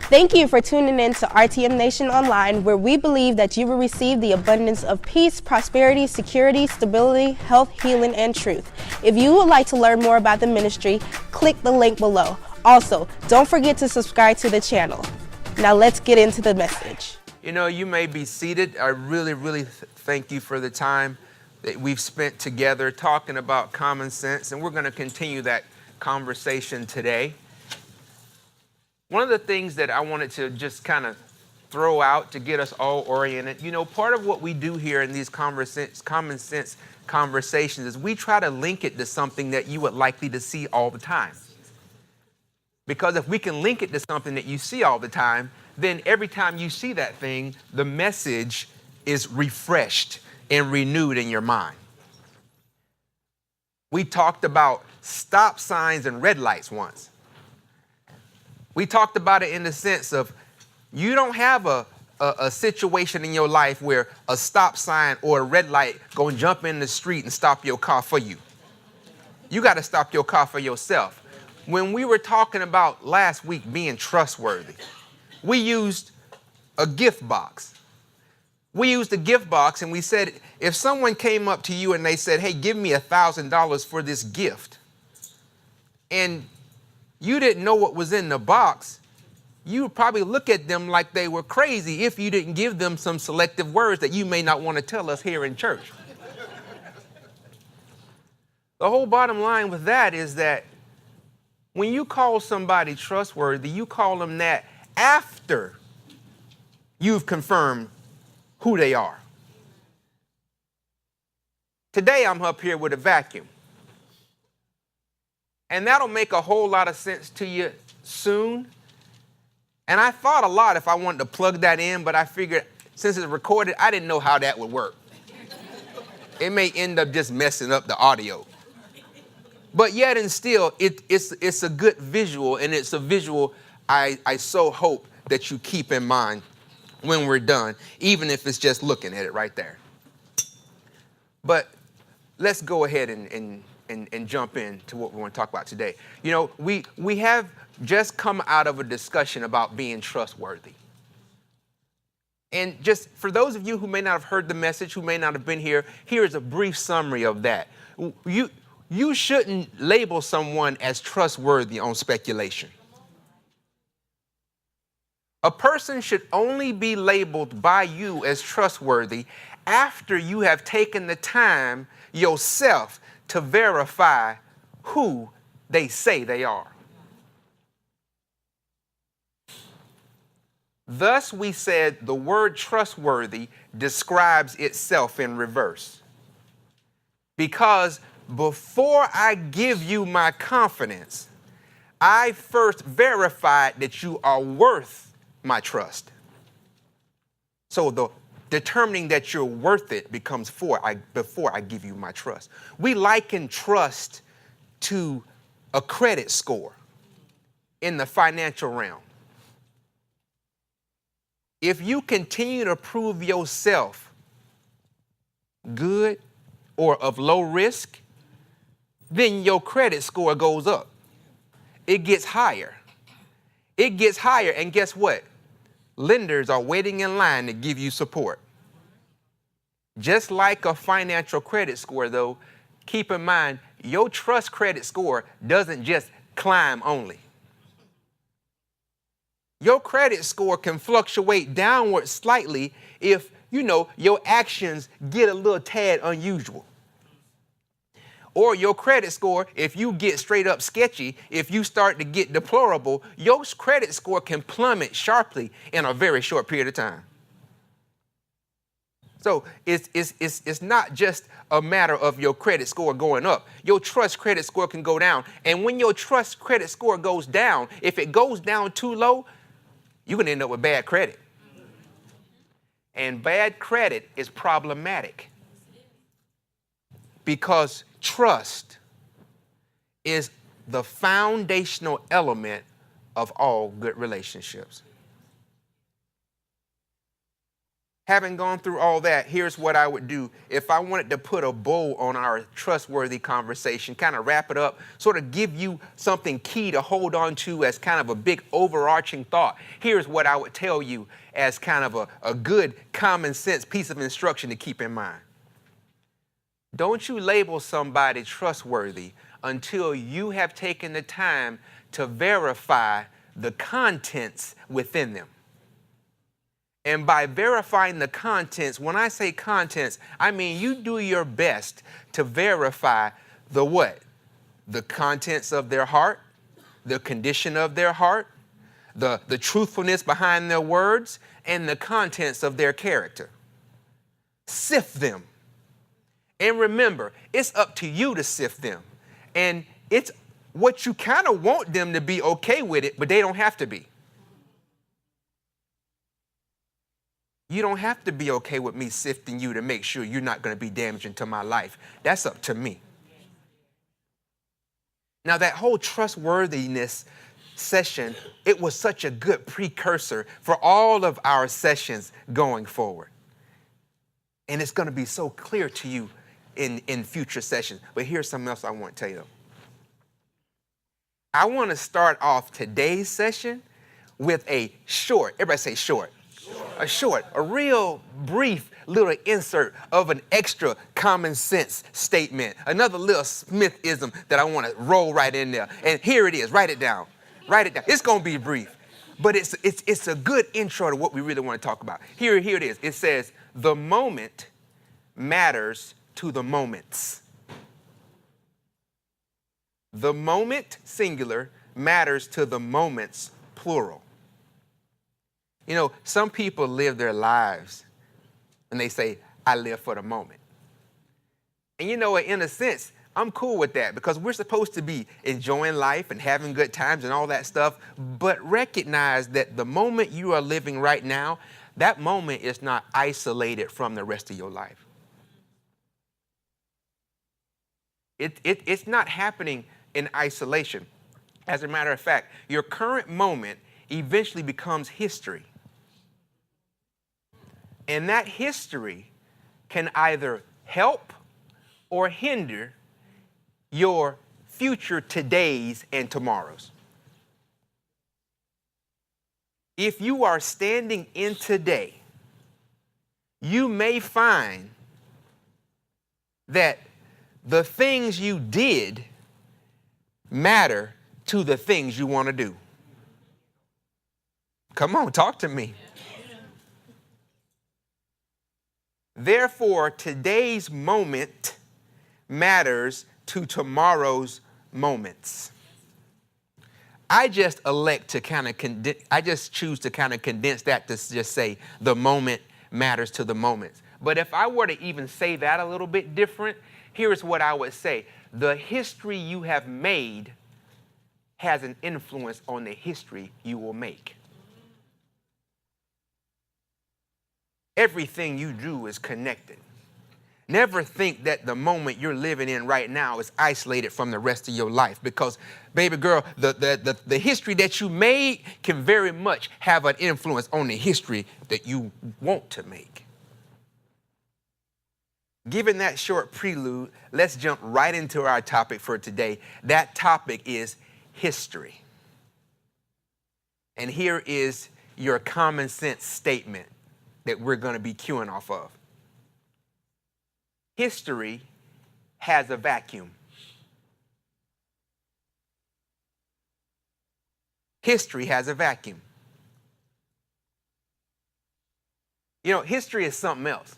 Thank you for tuning in to RTM Nation Online, where we believe that you will receive the abundance of peace, prosperity, security, stability, health, healing, and truth. If you would like to learn more about the ministry, click the link below. Also, don't forget to subscribe to the channel. Now let's get into the message. You know, you may be seated. I really thank you for the time that we've spent together talking about common sense, and we're going to continue that conversation today. One of the things that I wanted to just kind of throw out to get us all oriented, you know, part of what we do here in these common sense conversations is we try to link it to something that you would likely to see all the time. Because if we can link it to something that you see all the time, then every time you see that thing, the message is refreshed and renewed in your mind. We talked about stop signs and red lights once. We talked about it in the sense of you don't have a situation in your life where a stop sign or a red light go and jump in the street and stop your car for you. You got to stop your car for yourself. When we were talking about last week being trustworthy, we used a gift box. We used a gift box and we said, if someone came up to you and they said, hey, give me $1,000 for this gift, and you didn't know what was in the box, you would probably look at them like they were crazy if you didn't give them some selective words that you may not want to tell us here in church. The whole bottom line with that is that when you call somebody trustworthy, you call them that after you've confirmed who they are. Today I'm up here with a vacuum. And that'll make a whole lot of sense to you soon. And I thought a lot if I wanted to plug that in, but I figured since it's recorded, I didn't know how that would work. It may end up just messing up the audio. But yet and still, it's a good visual, and it's a visual I so hope that you keep in mind when we're done, even if it's just looking at it right there. But let's go ahead and jump into what we want to talk about today. You know, we have just come out of a discussion about being trustworthy. And just for those of you who may not have heard the message, who may not have been here, here is a brief summary of that. You shouldn't label someone as trustworthy on speculation. A person should only be labeled by you as trustworthy after you have taken the time yourself to verify who they say they are. Thus, we said the word trustworthy describes itself in reverse. Because before I give you my confidence, I first verified that you are worth my trust. So the determining that you're worth it becomes before I give you my trust. We liken trust to a credit score in the financial realm. If you continue to prove yourself good or of low risk, then your credit score goes up. It gets higher. It gets higher, and guess what? Lenders are waiting in line to give you support. Just like a financial credit score, though, keep in mind, your trust credit score doesn't just climb only. Your credit score can fluctuate downward slightly if, you know, your actions get a little tad unusual. Or your credit score, if you get straight up sketchy, if you start to get deplorable, your credit score can plummet sharply in a very short period of time. So it's not just a matter of your credit score going up. Your trust credit score can go down. And when your trust credit score goes down, if it goes down too low, you're going to end up with bad credit. And bad credit is problematic because trust is the foundational element of all good relationships. Having gone through all that, here's what I would do if I wanted to put a bow on our trustworthy conversation, kind of wrap it up, sort of give you something key to hold on to as kind of a big overarching thought. Here's what I would tell you as kind of a good common sense piece of instruction to keep in mind. Don't you label somebody trustworthy until you have taken the time to verify the contents within them. And by verifying the contents, when I say contents, I mean you do your best to verify the what? The contents of their heart, the condition of their heart, the truthfulness behind their words, and the contents of their character. Sift them. And remember, it's up to you to sift them. And it's what you kind of want them to be okay with it, but they don't have to be. You don't have to be okay with me sifting you to make sure you're not going to be damaging to my life. That's up to me. Now, that whole trustworthiness session, it was such a good precursor for all of our sessions going forward. And it's going to be so clear to you in future sessions. But here's something else I want to tell you, though. I want to start off today's session with a short, everybody say short. A real brief little insert of an extra common sense statement. Another little Smithism that I want to roll right in there. And here it is. Write it down. Write it down. It's going to be brief, but it's a good intro to what we really want to talk about. Here it is. It says, the moment matters to the moments. The moment, singular, matters to the moments, plural. You know, some people live their lives and they say, I live for the moment. And you know what, in a sense, I'm cool with that because we're supposed to be enjoying life and having good times and all that stuff. But recognize that the moment you are living right now, that moment is not isolated from the rest of your life. It's not happening in isolation. As a matter of fact, your current moment eventually becomes history. And that history can either help or hinder your future todays and tomorrows. If you are standing in today, you may find that the things you did matter to the things you want to do. Come on, talk to me. Therefore, today's moment matters to tomorrow's moments. I just elect to kind of I just choose to kind of condense that to just say the moment matters to the moments. But if I were to even say that a little bit different, here's what I would say. The history you have made has an influence on the history you will make. Everything you do is connected. Never think that the moment you're living in right now is isolated from the rest of your life because, baby girl, the history that you made can very much have an influence on the history that you want to make. Given that short prelude, let's jump right into our topic for today. That topic is history. And here is your common sense statement that we're going to be queuing off of. History has a vacuum. History has a vacuum. You know, history is something else.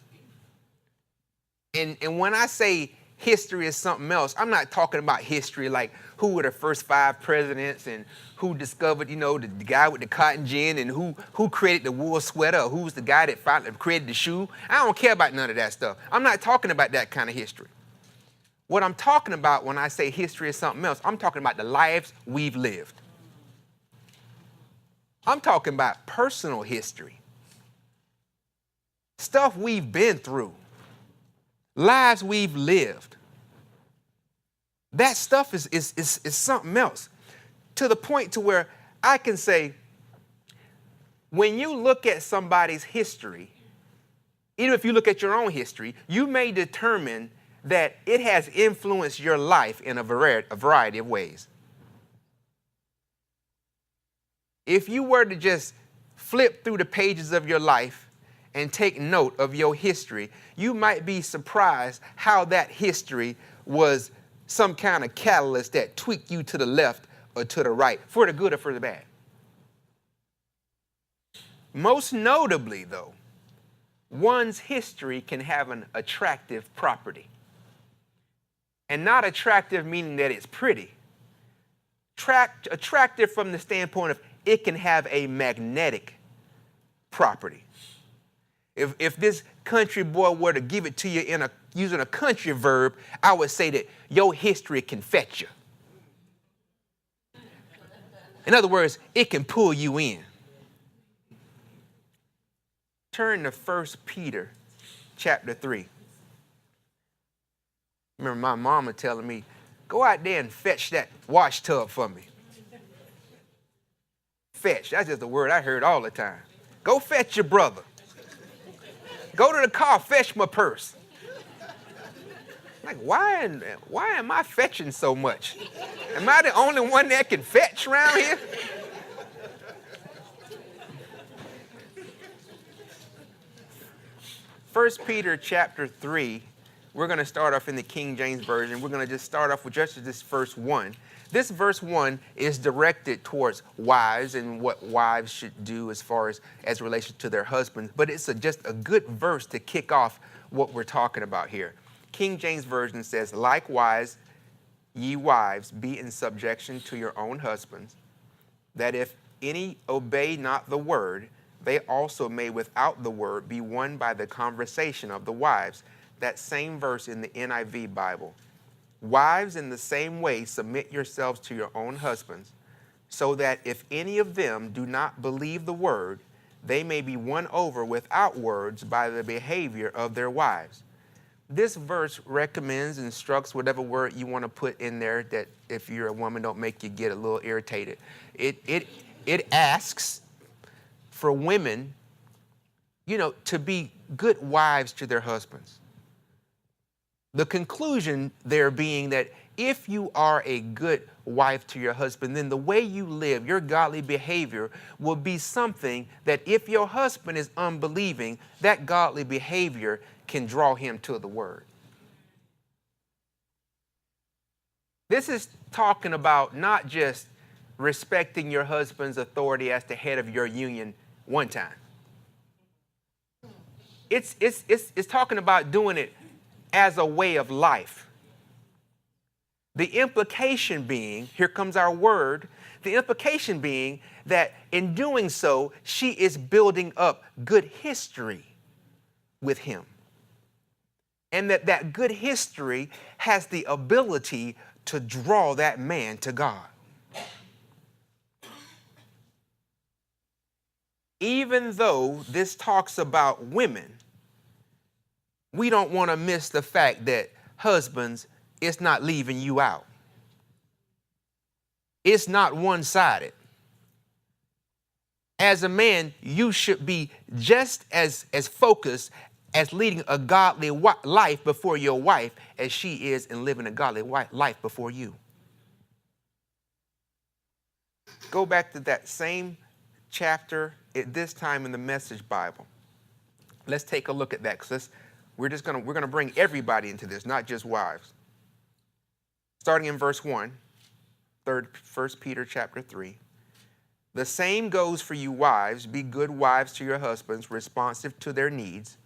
And when I say history is something else, I'm not talking about history like who were the first 5 presidents and who discovered, you know, the guy with the cotton gin and who created the wool sweater or who's the guy that finally created the shoe. I don't care about none of that stuff. I'm not talking about that kind of history. What I'm talking about when I say history is something else, I'm talking about the lives we've lived. I'm talking about personal history. Stuff we've been through. Lives we've lived. That stuff is something else. To the point to where I can say, when you look at somebody's history, even if you look at your own history, you may determine that it has influenced your life in a variety of ways. If you were to just flip through the pages of your life and take note of your history, you might be surprised how that history was some kind of catalyst that tweaked you to the left or to the right, for the good or for the bad. Most notably, though, one's history can have an attractive property. And not attractive meaning that it's pretty. Attractive from the standpoint of it can have a magnetic property. If this country boy were to give it to you using a country verb, I would say that your history can fetch you. In other words, it can pull you in. Turn to 1 Peter chapter 3. Remember my mama telling me, go out there and fetch that wash tub for me. Fetch, that's just a word I heard all the time. Go fetch your brother. Go to the car, fetch my purse. Like, why am I fetching so much? Am I the only one that can fetch around here? First Peter chapter 3, we're going to start off in the King James Version. We're going to just start off with just this verse 1. This verse 1 is directed towards wives and what wives should do as far as relation to their husbands. But it's just a good verse to kick off what we're talking about here. King James Version says, likewise, ye wives, be in subjection to your own husbands, that if any obey not the word, they also may without the word be won by the conversation of the wives. That same verse in the NIV Bible. Wives, in the same way, submit yourselves to your own husbands, so that if any of them do not believe the word, they may be won over without words by the behavior of their wives. This verse recommends, instructs, whatever word you want to put in there that if you're a woman don't make you get a little irritated. It asks for women, to be good wives to their husbands. The conclusion there being that if you are a good wife to your husband, then the way you live, your godly behavior will be something that if your husband is unbelieving, that godly behavior can draw him to the word. This is talking about not just respecting your husband's authority as the head of your union one time. It's talking about doing it as a way of life. The implication being, here comes our word, the implication being that in doing so, she is building up good history with him. And that good history has the ability to draw that man to God. Even though this talks about women, we don't want to miss the fact that husbands, it's not leaving you out. It's not one-sided. As a man, you should be just as focused as leading a godly life before your wife as she is in living a godly life before you. Go back to that same chapter, at this time in the Message Bible. Let's take a look at that, because we're going to bring everybody into this, not just wives. Starting in verse 1, 1 Peter chapter 3. The same goes for you wives. Be good wives to your husbands, responsive to their needs.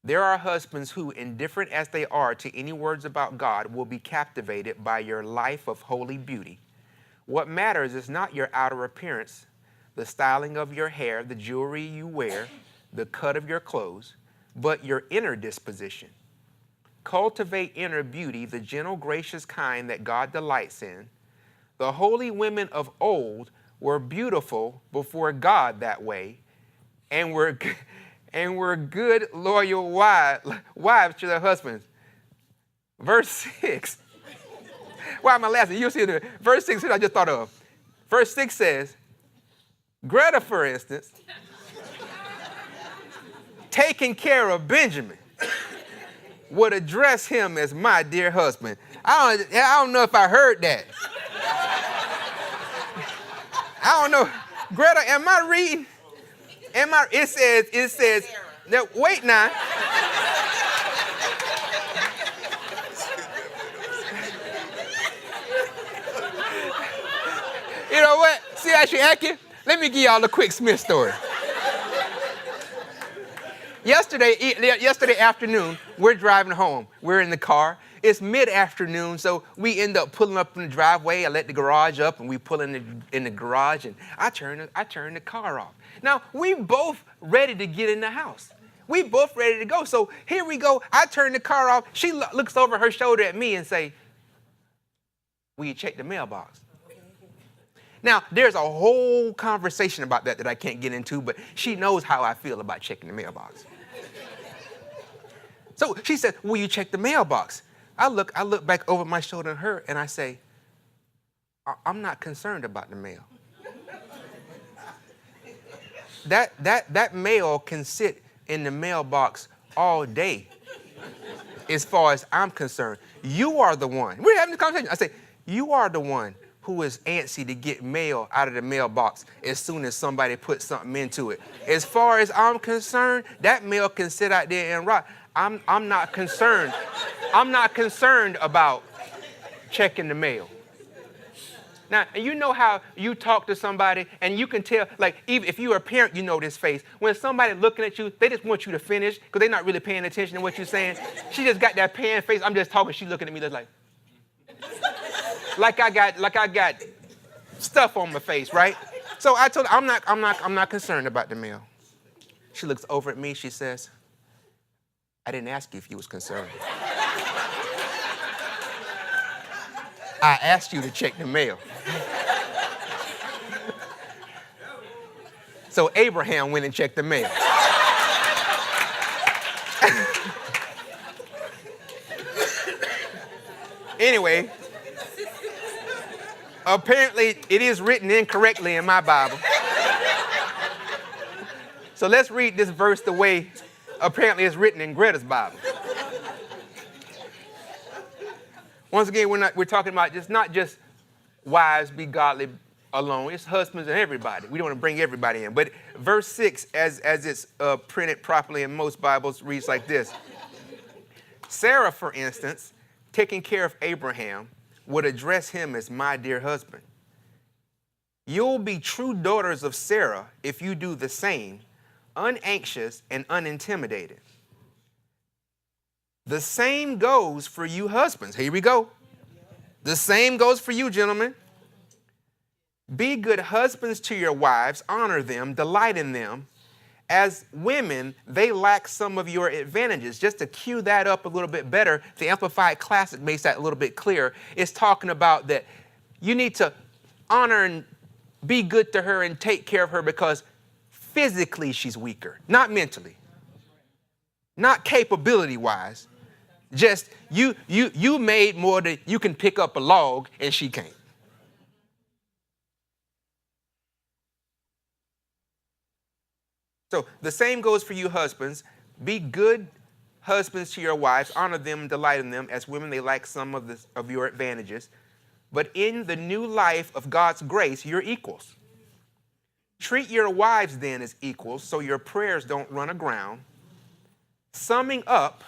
There are husbands who, indifferent as they are to any words about God, will be captivated by your life of holy beauty. What matters is not your outer appearance, the styling of your hair, the jewelry you wear, the cut of your clothes, but your inner disposition. Cultivate inner beauty, the gentle, gracious kind that God delights in. The holy women of old were beautiful before God that way, and were good, loyal wives to their husbands. Verse 6. Why am I laughing? You'll see it. Verse 6 I just thought of. Verse 6 says, Greta, for instance, taking care of Benjamin would address him as my dear husband. I don't know if I heard that. I don't know. Greta, am I reading? It says, now, wait now. You know what? See how she acting? Let me give y'all a quick Smith story. Yesterday afternoon, we're driving home. We're in the car. It's mid-afternoon, so we end up pulling up in the driveway. I let the garage up, and we pull in the garage, and I turn the car off. Now, we both ready to get in the house. We both ready to go. So here we go. I turn the car off. She looks over her shoulder at me and say, "Will you check the mailbox?" Now, there's a whole conversation about that I can't get into, but she knows how I feel about checking the mailbox. So she said, "Will you check the mailbox?" I look back over my shoulder at her and I say, "I'm not concerned about the mail. That mail can sit in the mailbox all day as far as I'm concerned. You are the one." We're having this conversation. I say, "You are the one who is antsy to get mail out of the mailbox as soon as somebody puts something into it. As far as I'm concerned, that mail can sit out there and rot. I'm not concerned. I'm not concerned about checking the mail." Now, you know how you talk to somebody and you can tell, like, even if you're a parent, you know this face. When somebody looking at you, they just want you to finish because they're not really paying attention to what you're saying. She just got that pan face. I'm just talking. She looking at me just like I got stuff on my face, right? So I told her, I'm not concerned about the mail. She looks over at me. She says, "I didn't ask you if you was concerned. I asked you to check the mail." So Abraham went and checked the mail. Anyway, apparently it is written incorrectly in my Bible. So let's read this verse the way apparently it's written in Greta's Bible. Once again, we're talking about just not just wives be godly alone. It's husbands and everybody. We don't want to bring everybody in. But verse 6, as it's printed properly in most Bibles, reads like this. Sarah, for instance, taking care of Abraham, would address him as my dear husband. You'll be true daughters of Sarah if you do the same, unanxious and unintimidated. The same goes for you husbands. Here we go. The same goes for you, gentlemen. Be good husbands to your wives, honor them, delight in them. As women, they lack some of your advantages. Just to cue that up a little bit better, the Amplified Classic makes that a little bit clearer. It's talking about that you need to honor and be good to her and take care of her because physically she's weaker, not mentally, not capability-wise. Just you made more than you can pick up a log and she can't. So the same goes for you husbands. Be good husbands to your wives. Honor them and delight in them. As women, they lack some of your advantages. But in the new life of God's grace, you're equals. Treat your wives then as equals so your prayers don't run aground. Summing up,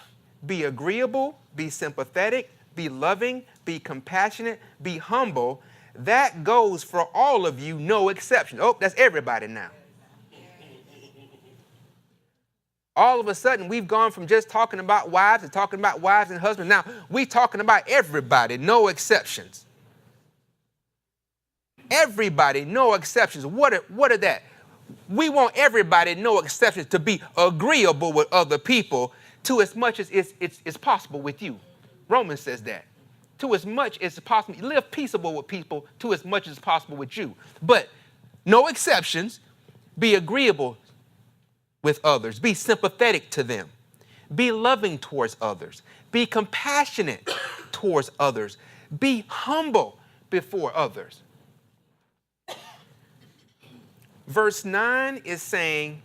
be agreeable, be sympathetic, be loving, be compassionate, be humble. That goes for all of you, no exception. Oh, that's everybody now. All of a sudden, we've gone from just talking about wives to talking about wives and husbands. Now, we're talking about everybody, no exceptions. Everybody, no exceptions. What are that? We want everybody, no exceptions, to be agreeable with other people to as much as it's possible with you. Romans says that. To as much as possible. Live peaceable with people to as much as possible with you. But no exceptions. Be agreeable with others. Be sympathetic to them. Be loving towards others. Be compassionate towards others. Be humble before others. Verse 9 is saying,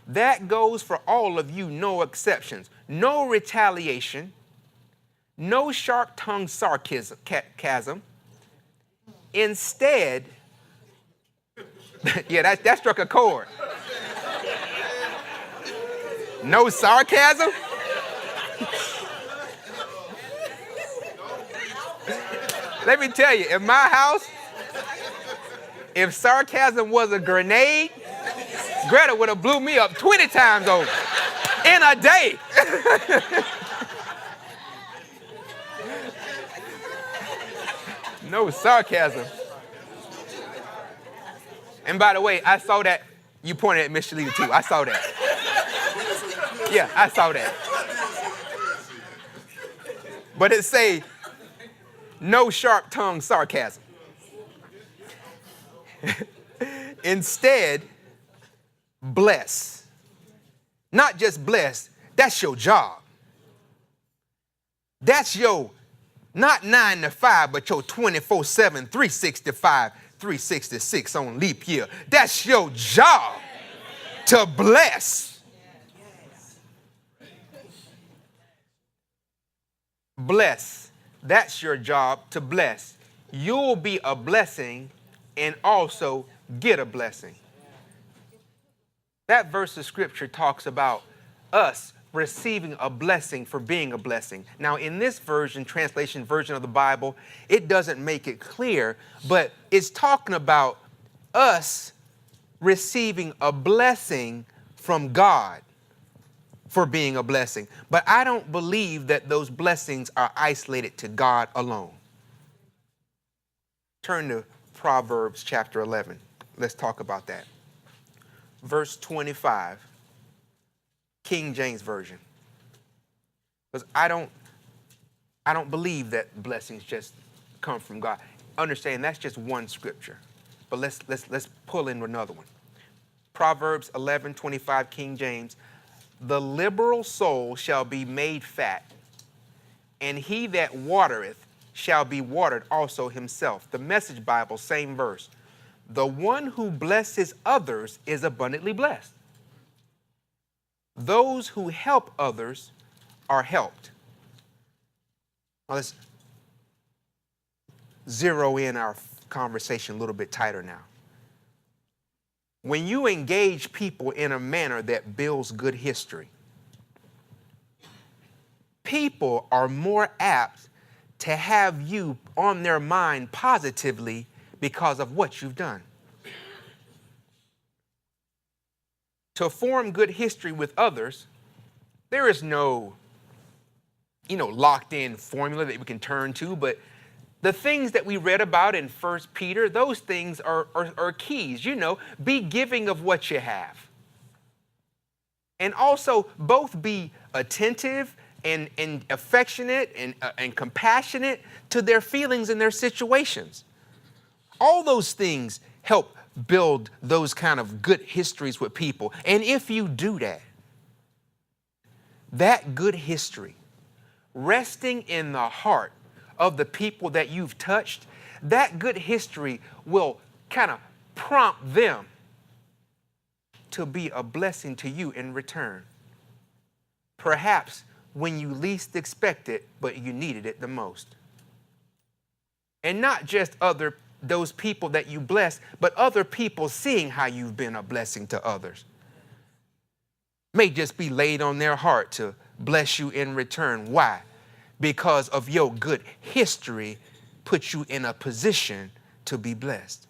That goes for all of you, no exceptions. No retaliation, no sharp-tongued sarcasm. Instead, yeah, that struck a chord. No sarcasm? Let me tell you, in my house, if sarcasm was a grenade, Greta would have blew me up 20 times over in a day. No sarcasm. And by the way, I saw that. You pointed at Miss Shalita too. I saw that. Yeah, I saw that. But it say, no sharp-tongued sarcasm. Instead, bless. Not just bless, that's your job. That's your, not 9 to 5, but your 24/7, 365, 366 on leap year. That's your job to bless. Bless. That's your job to bless. You'll be a blessing and also get a blessing. That verse of scripture talks about us receiving a blessing for being a blessing. Now, in this translation version of the Bible, it doesn't make it clear, but it's talking about us receiving a blessing from God for being a blessing. But I don't believe that those blessings are isolated to God alone. Turn to Proverbs chapter 11. Let's talk about that. Verse 25, King James Version. Because I don't believe that blessings just come from God. Understand that's just one scripture. But let's pull in another one. Proverbs 11:25, King James. The liberal soul shall be made fat, and he that watereth shall be watered also himself. The Message Bible, same verse. The one who blesses others is abundantly blessed. Those who help others are helped. Now let's zero in our conversation a little bit tighter now. When you engage people in a manner that builds good history, people are more apt to have you on their mind positively because of what you've done. To form good history with others, there is no, locked in formula that we can turn to, but the things that we read about in 1 Peter, those things are keys. Be giving of what you have. And also both be attentive and affectionate and compassionate to their feelings and their situations. All those things help build those kind of good histories with people. And if you do that good history, resting in the heart of the people that you've touched, that good history will kind of prompt them to be a blessing to you in return. Perhaps when you least expect it, but you needed it the most. And not just those people that you bless, but other people seeing how you've been a blessing to others. May just be laid on their heart to bless you in return. Why? Because of your good history puts you in a position to be blessed.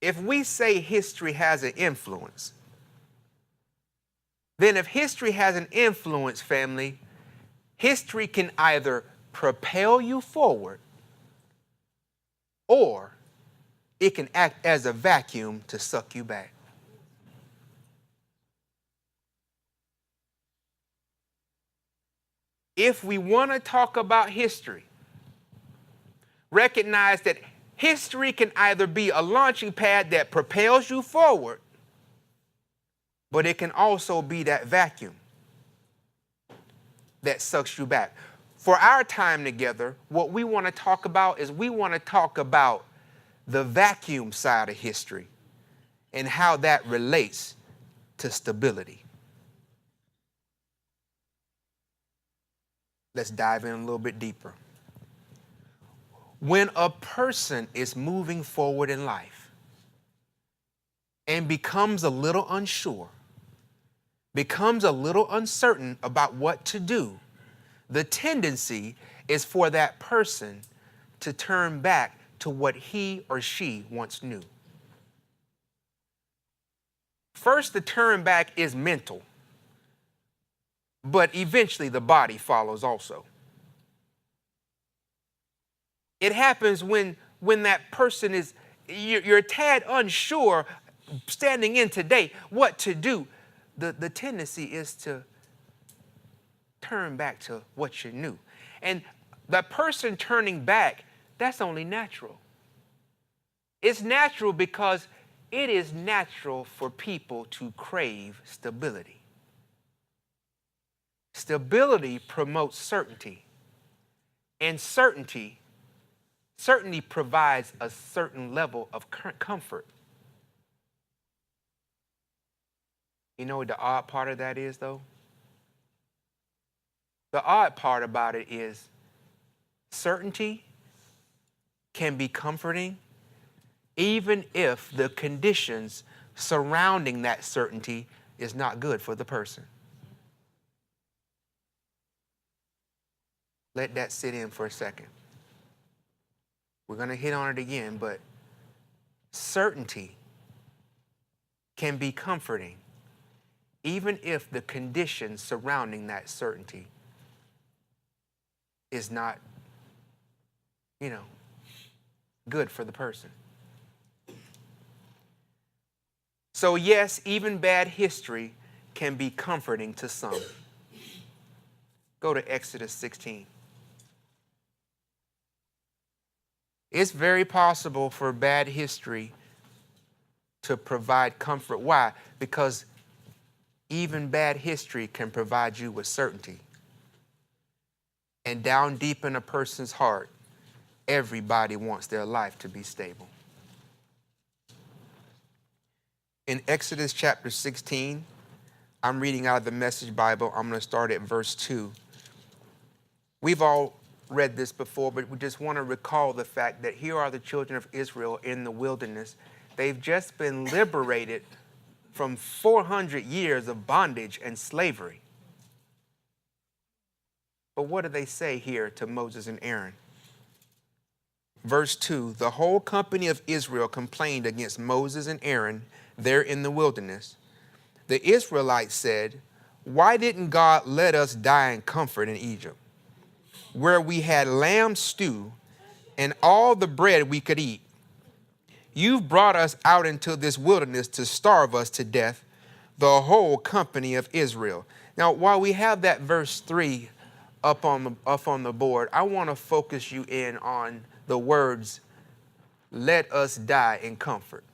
If we say history has an influence, then if history has an influence, family, history can either propel you forward or it can act as a vacuum to suck you back. If we want to talk about history, recognize that history can either be a launching pad that propels you forward, but it can also be that vacuum that sucks you back. For our time together, what we want to talk about is we want to talk about the vacuum side of history and how that relates to stability. Let's dive in a little bit deeper. When a person is moving forward in life and becomes a little unsure, becomes a little uncertain about what to do, the tendency is for that person to turn back to what he or she once knew. First, the turn back is mental, but eventually the body follows also. It happens when that person is, you're a tad unsure, standing in today, what to do. The tendency is to turn back to what you knew. And that person turning back, that's only natural. It's natural because it is natural for people to crave stability. Stability promotes certainty, and certainty provides a certain level of comfort. You know what the odd part of that is, though? The odd part about it is certainty can be comforting even if the conditions surrounding that certainty is not good for the person. Let that sit in for a second. We're going to hit on it again, but certainty can be comforting even if the conditions surrounding that certainty is not, good for the person. So yes, even bad history can be comforting to some. Go to Exodus 16. It's very possible for bad history to provide comfort. Why? Because even bad history can provide you with certainty. And down deep in a person's heart, everybody wants their life to be stable. In Exodus chapter 16, I'm reading out of the Message Bible. I'm going to start at verse 2. We've all read this before, but we just want to recall the fact that here are the children of Israel in the wilderness. They've just been liberated from 400 years of bondage and slavery. But what do they say here to Moses and Aaron? Verse 2, the whole company of Israel complained against Moses and Aaron there in the wilderness. The Israelites said, "Why didn't God let us die in comfort in Egypt, where we had lamb stew and all the bread we could eat? You've brought us out into this wilderness to starve us to death, the whole company of Israel." Now, while we have that verse 3 up on the board, I want to focus you in on the words, "Let us die in comfort."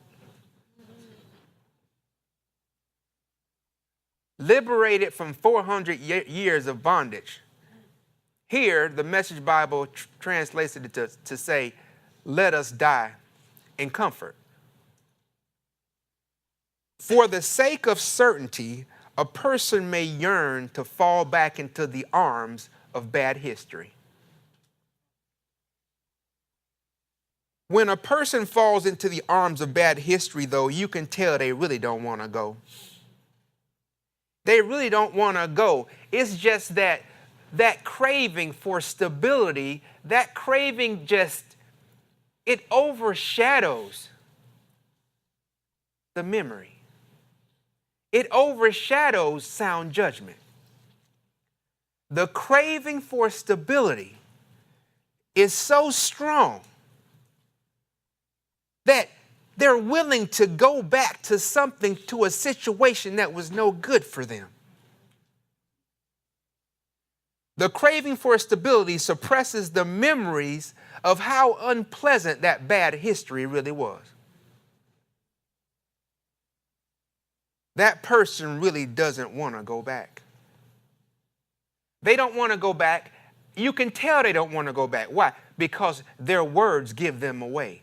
Liberated from 400 years of bondage. Here, the Message Bible translates it to say, "Let us die in comfort." For the sake of certainty, a person may yearn to fall back into the arms of bad history. When a person falls into the arms of bad history, though, you can tell they really don't want to go. They really don't want to go. It's just that craving for stability, that craving it overshadows the memory. It overshadows sound judgment. The craving for stability is so strong that they're willing to go back to something, to a situation that was no good for them. The craving for stability suppresses the memories of how unpleasant that bad history really was. That person really doesn't want to go back. They don't want to go back. You can tell they don't want to go back. Why? Because their words give them away.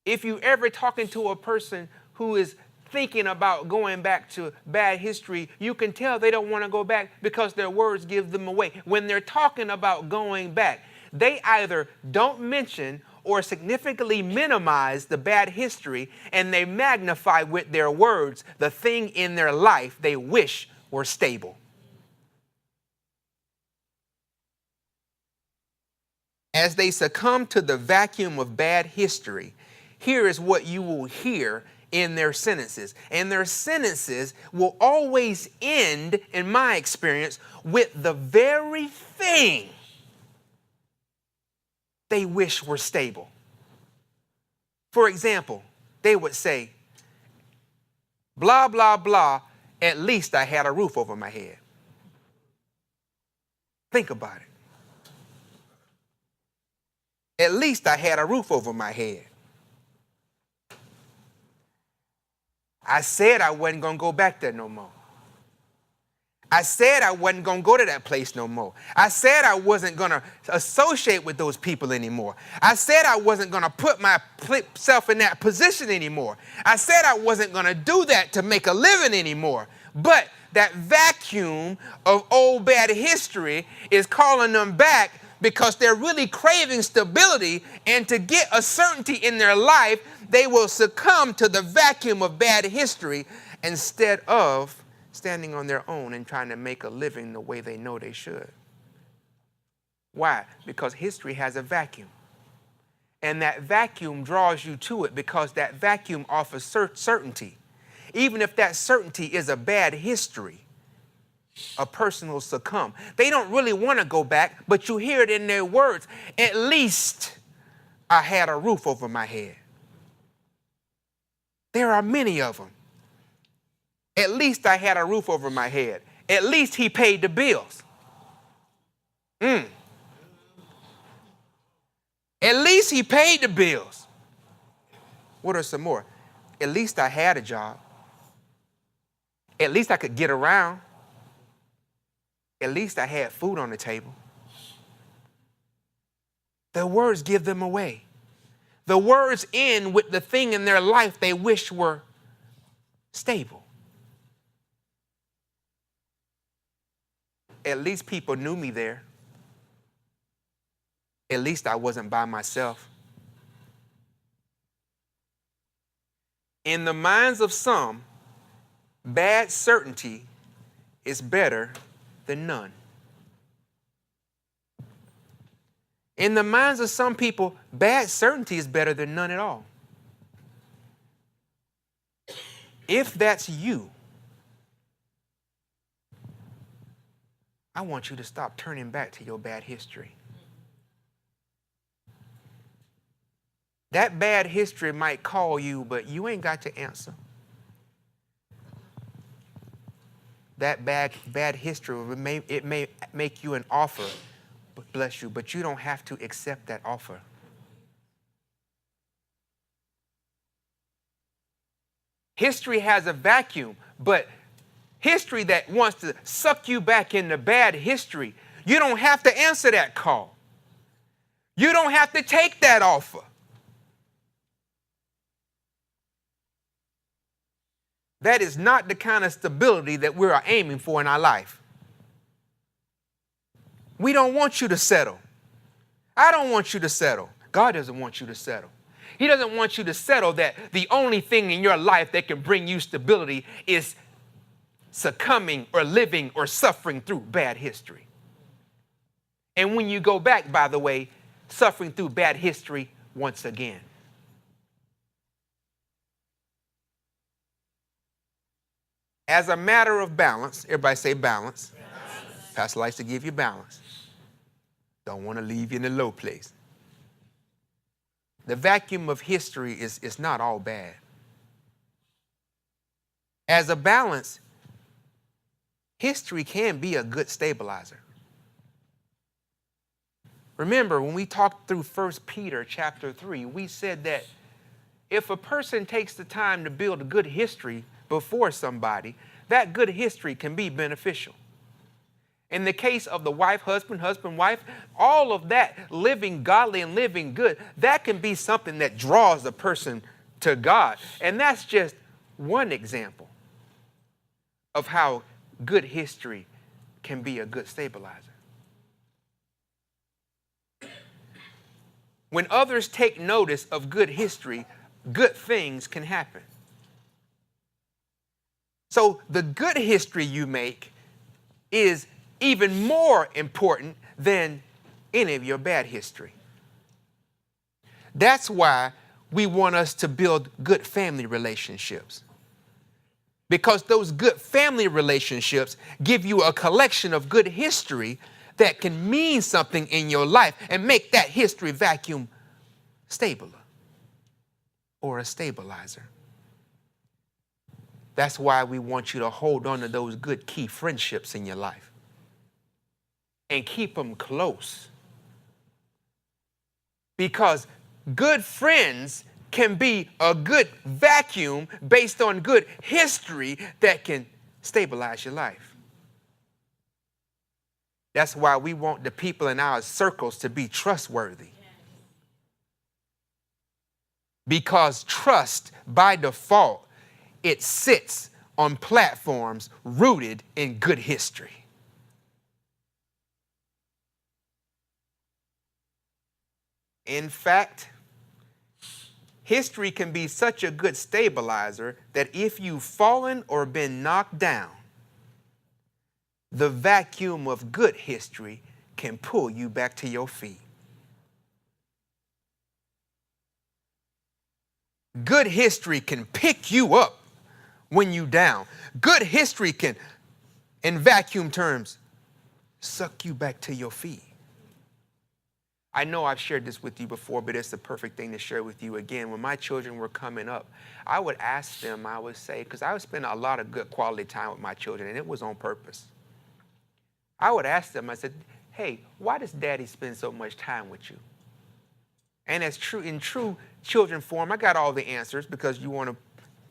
If you ever talking to a person who is thinking about going back to bad history, you can tell they don't want to go back because their words give them away. When they're talking about going back, they either don't mention or significantly minimize the bad history, and they magnify with their words the thing in their life they wish were stable. As they succumb to the vacuum of bad history, here is what you will hear in their sentences. And their sentences will always end, in my experience, with the very thing they wish were stable. For example, they would say, blah, blah, blah, at least I had a roof over my head. Think about it. At least I had a roof over my head. I said I wasn't going to go back there no more. I said I wasn't going to go to that place no more. I said I wasn't going to associate with those people anymore. I said I wasn't going to put myself in that position anymore. I said I wasn't going to do that to make a living anymore. But that vacuum of old bad history is calling them back because they're really craving stability, and to get a certainty in their life, they will succumb to the vacuum of bad history instead of standing on their own and trying to make a living the way they know they should. Why? Because history has a vacuum. And that vacuum draws you to it because that vacuum offers certainty. Even if that certainty is a bad history, a person will succumb. They don't really want to go back, but you hear it in their words. At least I had a roof over my head. There are many of them. At least I had a roof over my head. At least he paid the bills. At least he paid the bills. What are some more? At least I had a job. At least I could get around. At least I had food on the table. The words give them away. The words end with the thing in their life they wish were stable. At least people knew me there. At least I wasn't by myself. In the minds of some, bad certainty is better than none. In the minds of some people, bad certainty is better than none at all. If that's you, I want you to stop turning back to your bad history. That bad history might call you, but you ain't got to answer. That bad history, it may make you an offer, but bless you, but you don't have to accept that offer. History has a vacuum, but history that wants to suck you back into bad history, you don't have to answer that call. You don't have to take that offer. That is not the kind of stability that we are aiming for in our life. We don't want you to settle. I don't want you to settle. God doesn't want you to settle. He doesn't want you to settle that the only thing in your life that can bring you stability is succumbing or living or suffering through bad history. And when you go back, by the way, suffering through bad history once again. As a matter of balance, everybody say balance. Balance. Pastor likes to give you balance. Don't want to leave you in the low place. The vacuum of history is not all bad. As a balance, history can be a good stabilizer. Remember, when we talked through 1 Peter chapter 3, we said that if a person takes the time to build a good history before somebody, that good history can be beneficial. In the case of the wife, husband, husband, wife, all of that, living godly and living good, that can be something that draws the person to God. And that's just one example of how good history can be a good stabilizer. When others take notice of good history, good things can happen. So the good history you make is even more important than any of your bad history. That's why we want us to build good family relationships. Because those good family relationships give you a collection of good history that can mean something in your life and make that history vacuum stabler or a stabilizer. That's why we want you to hold on to those good key friendships in your life and keep them close. Because good friends can be a good vacuum based on good history that can stabilize your life. That's why we want the people in our circles to be trustworthy. Because trust, by default, it sits on platforms rooted in good history. In fact, history can be such a good stabilizer that if you've fallen or been knocked down, the vacuum of good history can pull you back to your feet. Good history can pick you up when you're down. Good history can, in vacuum terms, suck you back to your feet. I know I've shared this with you before, but it's the perfect thing to share with you again. When my children were coming up, I would ask them, I would say, because I would spend a lot of good quality time with my children, and it was on purpose. I would ask them, I said, hey, why does Daddy spend so much time with you? And as true in true children form, I got all the answers because you want to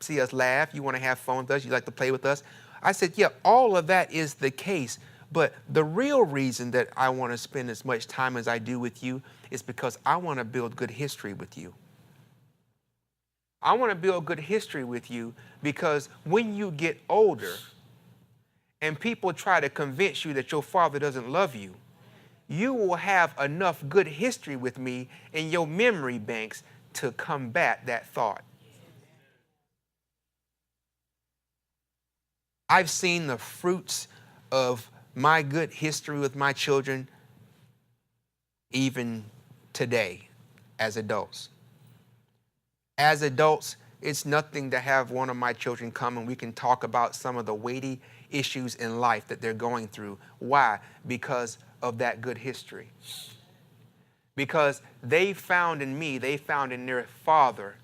see us laugh, you want to have fun with us, you like to play with us. I said, yeah, all of that is the case. But the real reason that I want to spend as much time as I do with you is because I want to build good history with you. I want to build good history with you because when you get older and people try to convince you that your father doesn't love you, you will have enough good history with me in your memory banks to combat that thought. I've seen the fruits of my good history with my children even today as adults. As adults, it's nothing to have one of my children come and we can talk about some of the weighty issues in life that they're going through. Why? Because of that good history. Because they found in me, they found in their father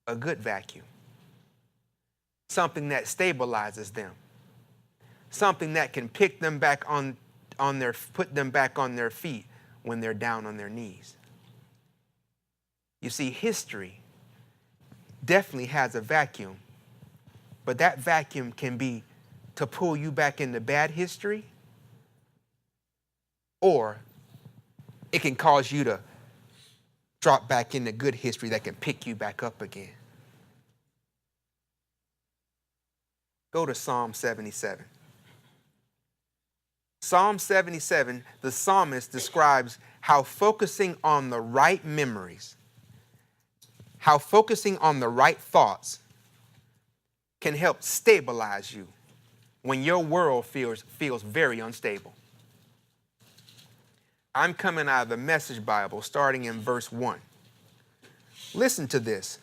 a good vacuum. Something that stabilizes them. Something that can pick them back put them back on their feet when they're down on their knees. You see, history definitely has a vacuum, but that vacuum can be to pull you back into bad history, or it can cause you to drop back into good history that can pick you back up again. Go to Psalm 77. Psalm 77, the psalmist describes how focusing on the right memories, how focusing on the right thoughts can help stabilize you when your world feels very unstable. I'm coming out of the Message Bible, starting in verse 1. Listen to this.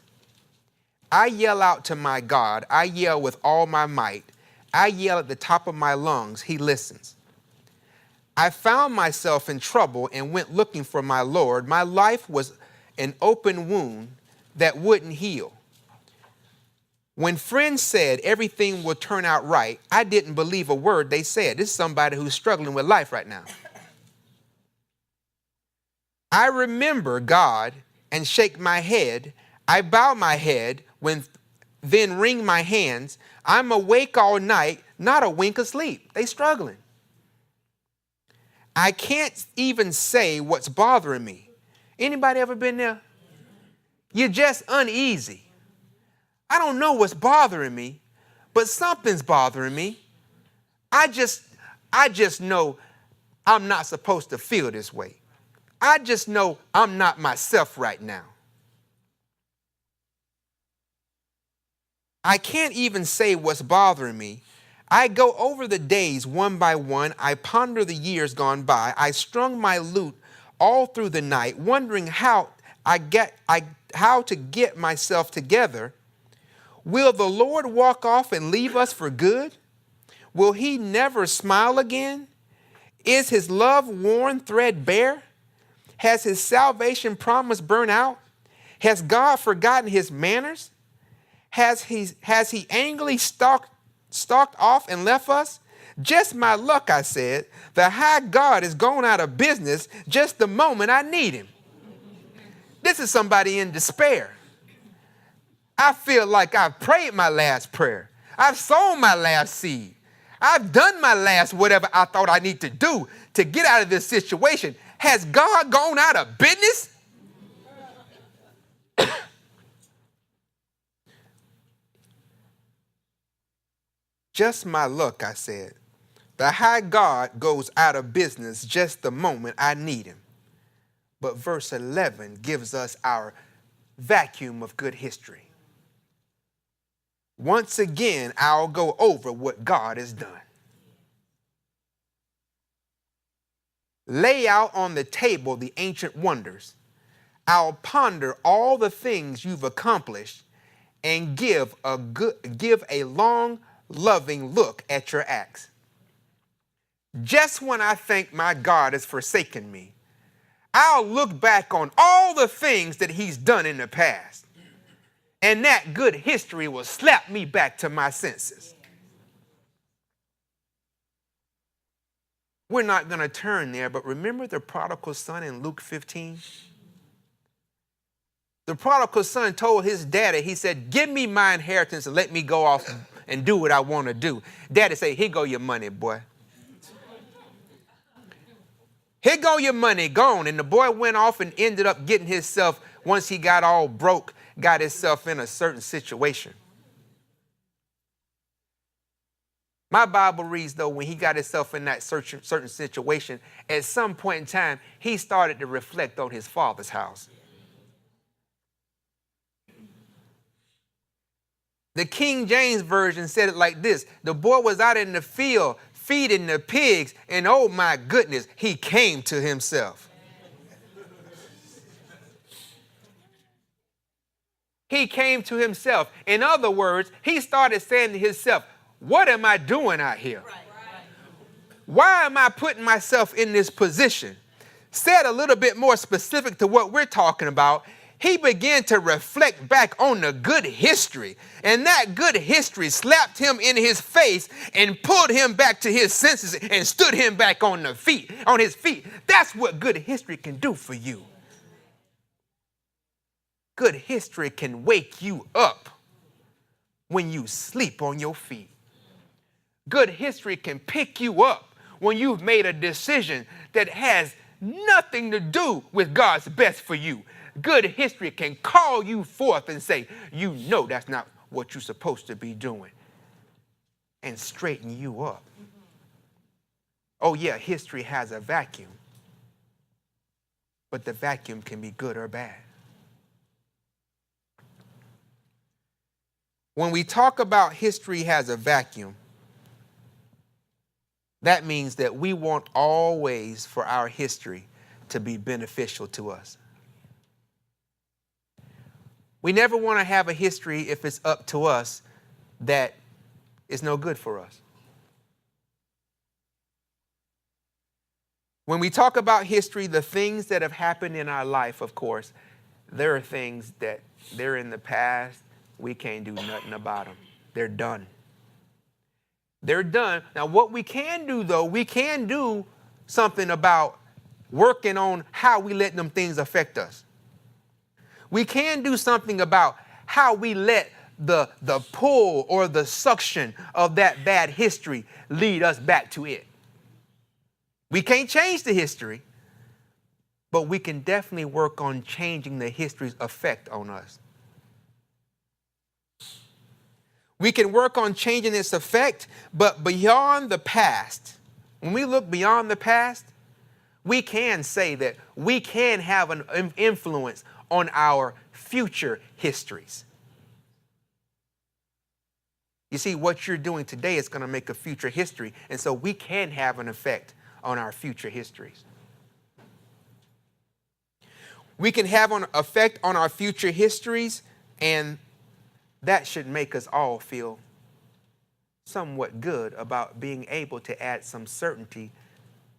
I yell out to my God. I yell with all my might. I yell at the top of my lungs. He listens. I found myself in trouble and went looking for my Lord. My life was an open wound that wouldn't heal. When friends said everything will turn out right, I didn't believe a word they said. This is somebody who's struggling with life right now. I remember God and shake my head. I bow my head then wring my hands. I'm awake all night, not a wink of sleep. They struggling. I can't even say what's bothering me. Anybody ever been there? You're just uneasy. I don't know what's bothering me, but something's bothering me. I just know I'm not supposed to feel this way. I just know I'm not myself right now. I can't even say what's bothering me. I go over the days one by one. I ponder the years gone by. I strung my lute all through the night, wondering how to get myself together. Will the Lord walk off and leave us for good? Will he never smile again? Is his love worn threadbare? Has his salvation promise burned out? Has God forgotten his manners? Has he angrily stalked off and left us? Just my luck, I said. The high God is gone out of business just the moment I need him. This is somebody in despair. I feel like I've prayed my last prayer. I've sown my last seed. I've done my last whatever I thought I need to do to get out of this situation. Has God gone out of business? Just my luck, I said. The high God goes out of business just the moment I need him. But verse 11 gives us our vacuum of good history. Once again, I'll go over what God has done. Lay out on the table the ancient wonders. I'll ponder all the things you've accomplished and give a long, loving look at your acts. Just when I think my God has forsaken me, I'll look back on all the things that he's done in the past. And that good history will slap me back to my senses. We're not going to turn there, but remember the prodigal son in Luke 15? The prodigal son told his daddy, he said, give me my inheritance and let me go off and do what I want to do. Daddy said, here go your money, boy. Here go your money, gone. And the boy went off and ended up getting himself, once he got all broke, got himself in a certain situation. My Bible reads, though, when he got himself in that certain situation, at some point in time, he started to reflect on his father's house. The King James Version said it like this. The boy was out in the field feeding the pigs, and oh my goodness, he came to himself. He came to himself. In other words, he started saying to himself, what am I doing out here? Why am I putting myself in this position? Said a little bit more specific to what we're talking about, he began to reflect back on the good history. And that good history slapped him in his face and pulled him back to his senses and stood him back on his feet. That's what good history can do for you. Good history can wake you up when you sleep on your feet. Good history can pick you up when you've made a decision that has nothing to do with God's best for you. Good history can call you forth and say, you know that's not what you're supposed to be doing, and straighten you up. Oh yeah, history has a vacuum, but the vacuum can be good or bad. When we talk about history has a vacuum, that means that we want always for our history to be beneficial to us. We never want to have a history, if it's up to us, that is no good for us. When we talk about history, the things that have happened in our life, of course, there are things that they're in the past. We can't do nothing about them. They're done. They're done. Now, what we can do, though, we can do something about working on how we let them things affect us. We can do something about how we let the pull or the suction of that bad history lead us back to it. We can't change the history, but we can definitely work on changing the history's effect on us. We can work on changing its effect, but beyond the past, when we look beyond the past, we can say that we can have an influence on our future histories. You see, what you're doing today is going to make a future history, and so we can have an effect on our future histories. We can have an effect on our future histories, and that should make us all feel somewhat good about being able to add some certainty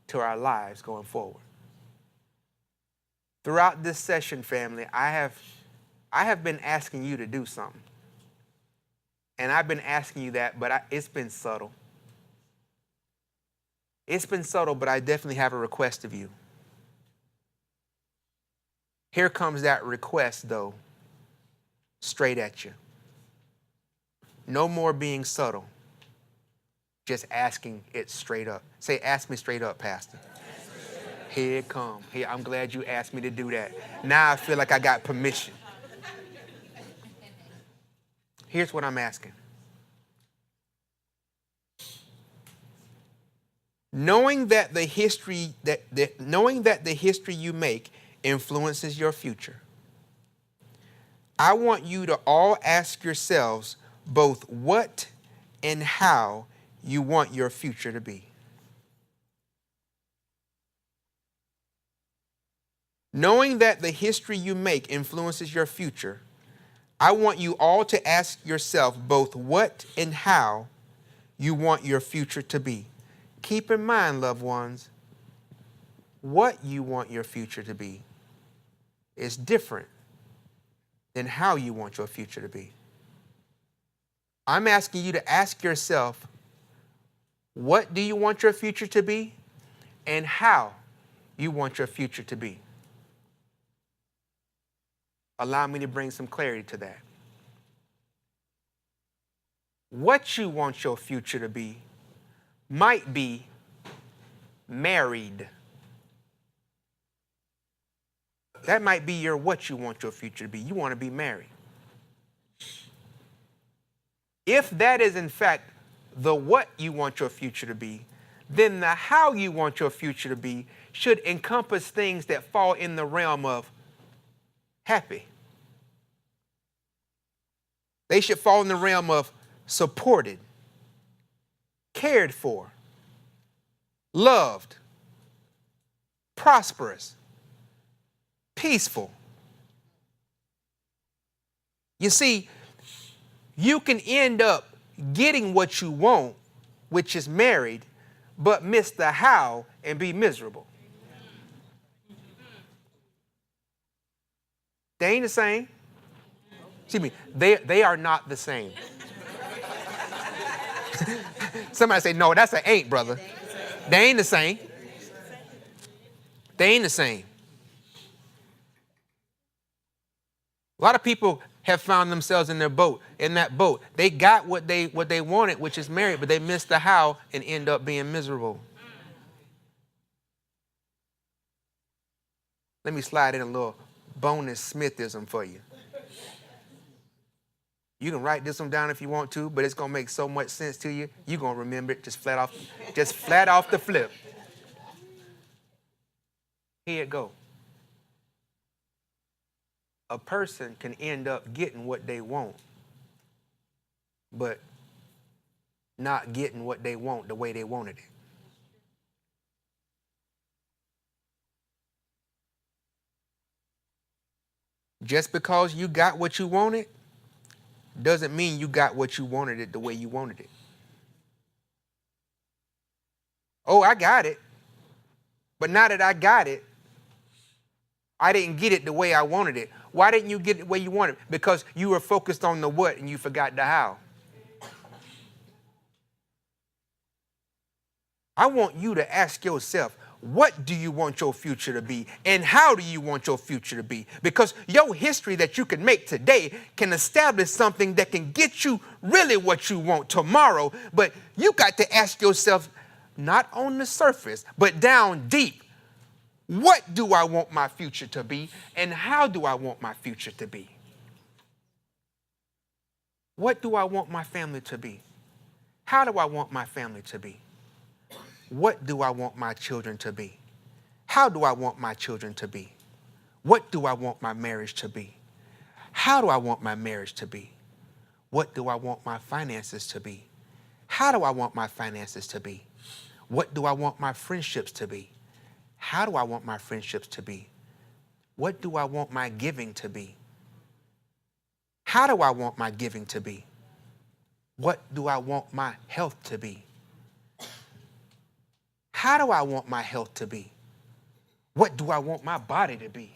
to our lives going forward. Throughout this session, family, I have been asking you to do something. And I've been asking you that, but it's been subtle. It's been subtle, but I definitely have a request of you. Here comes that request, though, straight at you. No more being subtle. Just asking it straight up. Say, ask me straight up, Pastor. Here it comes. Here, I'm glad you asked me to do that. Now I feel like I got permission. Here's what I'm asking. Knowing that the history you make influences your future, I want you to all ask yourselves both what and how you want your future to be. Knowing that the history you make influences your future, I want you all to ask yourself both what and how you want your future to be. Keep in mind, loved ones, what you want your future to be is different than how you want your future to be. I'm asking you to ask yourself, what do you want your future to be, and how you want your future to be? Allow me to bring some clarity to that. What you want your future to be might be married. That might be what you want your future to be. You want to be married. If that is in fact the what you want your future to be, then the how you want your future to be should encompass things that fall in the realm of happy. They should fall in the realm of supported, cared for, loved, prosperous, peaceful. You see, you can end up getting what you want, which is married, but miss the how and be miserable. They ain't the same. Excuse me, they are not the same. Somebody say, no, that's an ain't, brother. They ain't the same. They ain't the same. A lot of people have found themselves in that boat. They got what they wanted, which is married, but they missed the how and end up being miserable. Let me slide in a little bonus Smithism for you. You can write this one down if you want to, but it's going to make so much sense to you, you're going to remember it just flat off the flip. Here it go. A person can end up getting what they want, but not getting what they want the way they wanted it. Just because you got what you wanted doesn't mean you got what you wanted it the way you wanted it. Oh, I got it. But now that I got it, I didn't get it the way I wanted it. Why didn't you get it the way you wanted it? Because you were focused on the what and you forgot the how. I want you to ask yourself, what do you want your future to be? And how do you want your future to be? Because your history that you can make today can establish something that can get you really what you want tomorrow. But you got to ask yourself, not on the surface, but down deep. What do I want my future to be, and how do I want my future to be? What do I want my family to be? How do I want my family to be? What do I want my children to be? How do I want my children to be? What do I want my marriage to be? How do I want my marriage to be? What do I want my finances to be? How do I want my finances to be? What do I want my friendships to be? How do I want my friendships to be? What do I want my giving to be? How do I want my giving to be? What do I want my health to be? How do I want my health to be? What do I want my body to be?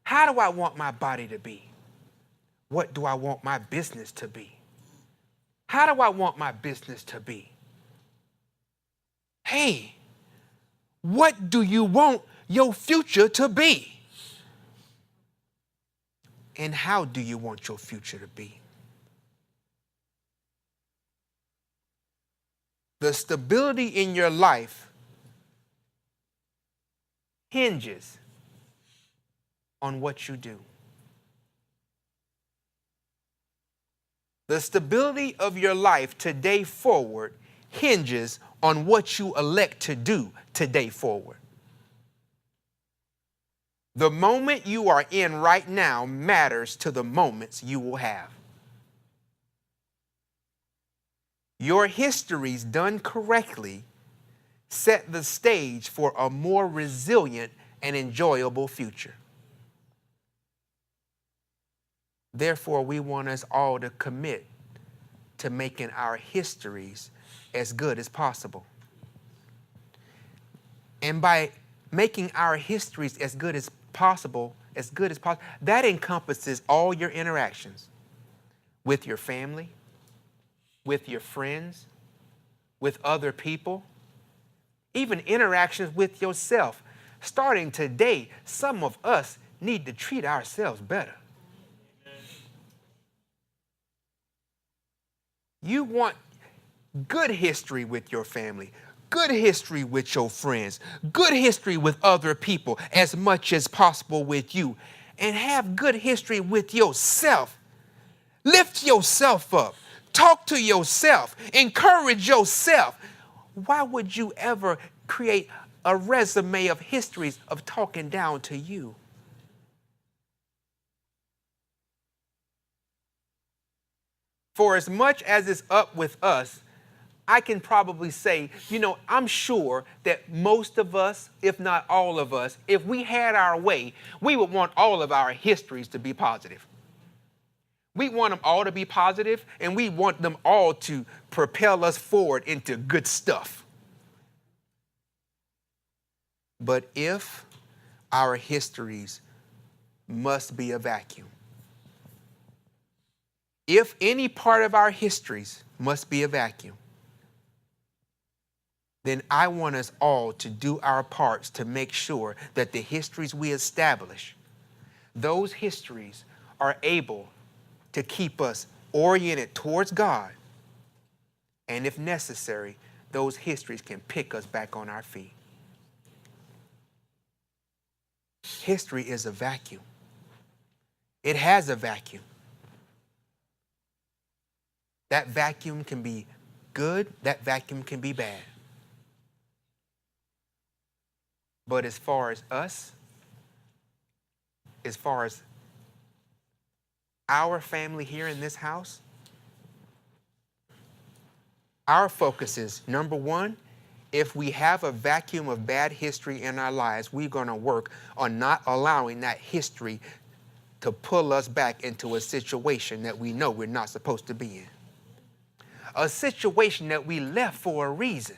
How do I want my body to be? What do I want my business to be? How do I want my business to be? Hey, what do you want your future to be? And how do you want your future to be? The stability in your life hinges on what you do. The stability of your life today forward hinges on what you elect to do today forward. The moment you are in right now matters to the moments you will have. Your histories done correctly set the stage for a more resilient and enjoyable future. Therefore, we want us all to commit to making our histories as good as possible. And by making our histories as good as possible, that encompasses all your interactions with your family, with your friends, with other people, even interactions with yourself. Starting today, some of us need to treat ourselves better. You want good history with your family, good history with your friends, good history with other people as much as possible with you, and have good history with yourself. Lift yourself up. Talk to yourself. Encourage yourself. Why would you ever create a resume of histories of talking down to you? For as much as it's up with us, I can probably say, I'm sure that most of us, if not all of us, if we had our way, we would want all of our histories to be positive. We want them all to be positive, and we want them all to propel us forward into good stuff. But if our histories must be a vacuum, if any part of our histories must be a vacuum, then I want us all to do our parts to make sure that the histories we establish, those histories are able to keep us oriented towards God. And if necessary, those histories can pick us back on our feet. History is a vacuum. It has a vacuum. That vacuum can be good, that vacuum can be bad. But as far as us, as far as our family here in this house, our focus is, number one, if we have a vacuum of bad history in our lives, we're going to work on not allowing that history to pull us back into a situation that we know we're not supposed to be in. A situation that we left for a reason.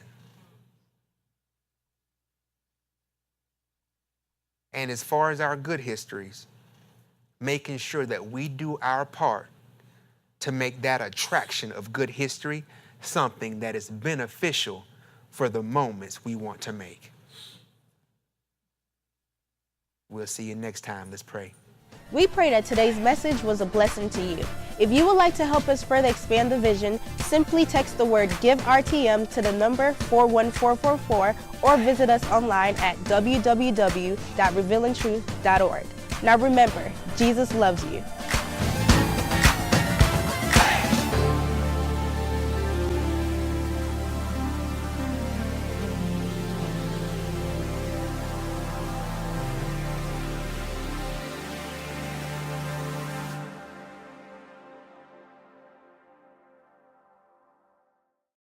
And as far as our good histories, making sure that we do our part to make that attraction of good history something that is beneficial for the moments we want to make. We'll see you next time. Let's pray. We pray that today's message was a blessing to you. If you would like to help us further expand the vision, simply text the word GiveRTM to the number 41444 or visit us online at www.revealingtruth.org. Now remember, Jesus loves you.